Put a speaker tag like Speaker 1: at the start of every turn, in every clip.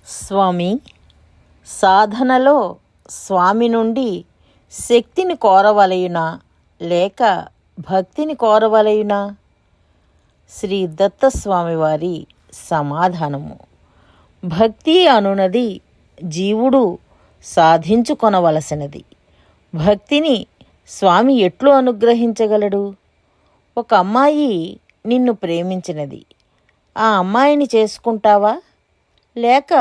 Speaker 1: స్వామి, సాధనలో స్వామి నుండి శక్తిని కోరవలయునా లేక భక్తిని కోరవలయునా? శ్రీ దత్తస్వామి వారి సమాధానము: భక్తి అనునది జీవుడు సాధించుకొనవలసినది. భక్తిని స్వామి ఎట్లు అనుగ్రహించగలడు? ఒక అమ్మాయి నిన్ను ప్రేమించినది. ఆ అమ్మాయిని చేసుకుంటావా? లేక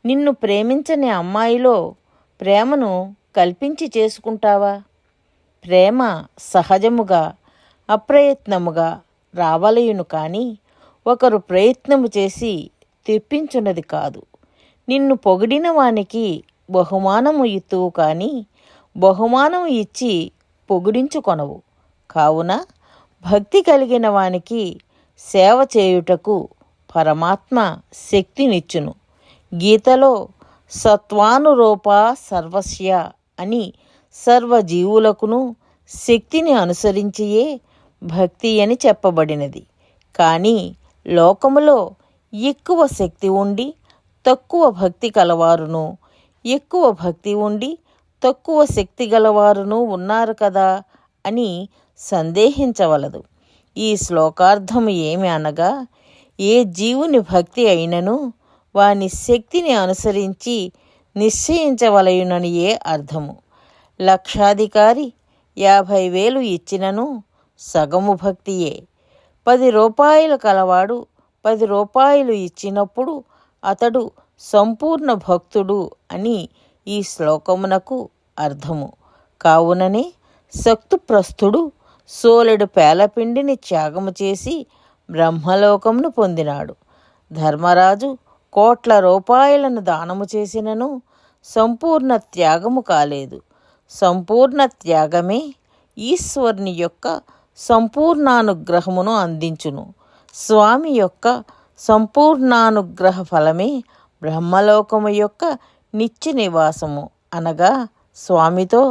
Speaker 1: నిన్ను ప్రేమించని అమ్మాయిలో ప్రేమను కల్పించి చేసుకుంటావా? ప్రేమ సహజముగా అప్రయత్నముగా రావలయును, కానీ ఒకరు ప్రయత్నము చేసి తెప్పించున్నది కాదు. నిన్ను పొగిడిన వానికి బహుమానము ఇత్తువు, కానీ బహుమానము ఇచ్చి పొగిడించుకొనవు. కావున భక్తి కలిగిన వానికి సేవ చేయుటకు పరమాత్మ శక్తినిచ్చును. గీతలో సత్వానురూప సర్వస్య అని సర్వజీవులకును శక్తిని అనుసరించియే భక్తి అని చెప్పబడినది. కానీ లోకములో ఎక్కువ శక్తి ఉండి తక్కువ భక్తి కలవారును, ఎక్కువ భక్తి ఉండి తక్కువ శక్తి గలవారును ఉన్నారు కదా అని సందేహించవలదు. ఈ శ్లోకార్థము ఏమి అనగా, ఏ జీవుని భక్తి అయినను వాని శక్తిని అనుసరించి నిశ్చయించవలయుననియే అర్థము. లక్షాధికారి 50,000 ఇచ్చినను సగము భక్తియే. 10 రూపాయలు కలవాడు 10 రూపాయలు ఇచ్చినప్పుడు అతడు సంపూర్ణ భక్తుడు అని ఈ శ్లోకమునకు అర్థము. కావుననే శక్తుప్రస్థుడు సోలెడు పేలపిండిని త్యాగము చేసి బ్రహ్మలోకమును పొందినాడు. ధర్మరాజు కోట్ల రూపాయలను దానము చేసినను సంపూర్ణ త్యాగము కాలేదు. సంపూర్ణ త్యాగమే ఈశ్వరుని యొక్క సంపూర్ణానుగ్రహమును అందించును. స్వామి యొక్క సంపూర్ణానుగ్రహ ఫలమే బ్రహ్మలోకము యొక్క నిత్య నివాసము అనగా స్వామితో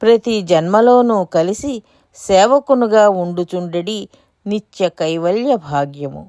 Speaker 1: ప్రతి జన్మలోనూ కలిసి సేవకునుగా ఉండుచుండెడి నిత్య కైవల్య భాగ్యము.